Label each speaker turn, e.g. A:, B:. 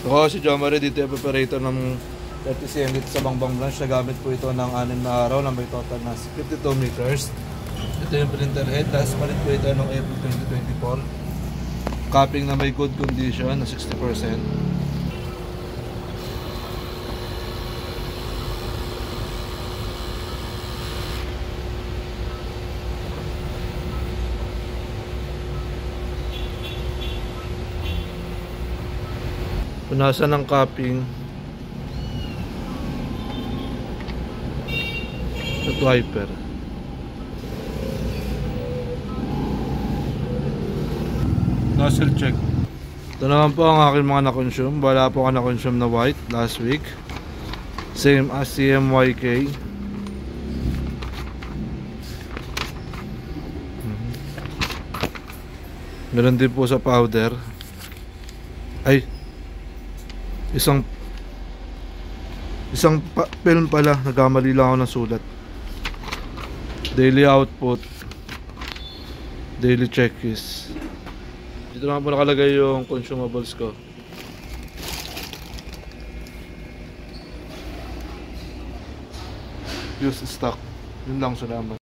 A: Ako si Jomari, dito yung operator ng 30cm dito sa Bangbang Branch. Nagamit po ito ng 6 na araw na may total na 52 meters. Ito yung printer head. Last palit po ito ng April 2024. Capping na may good condition na 60%. Punasan ng capping at wiper. Nozzle check. Ito naman po ang aking mga na-consume. Wala po ako na-consume na white last week. Same as CMYK. Meron din po sa powder. Ay, isang film pala, nagkamali lang ako ng sulat. Daily output, daily checklist. Dito naman po nakalagay yung consumables ko. Use stock. Yun lang, salamat.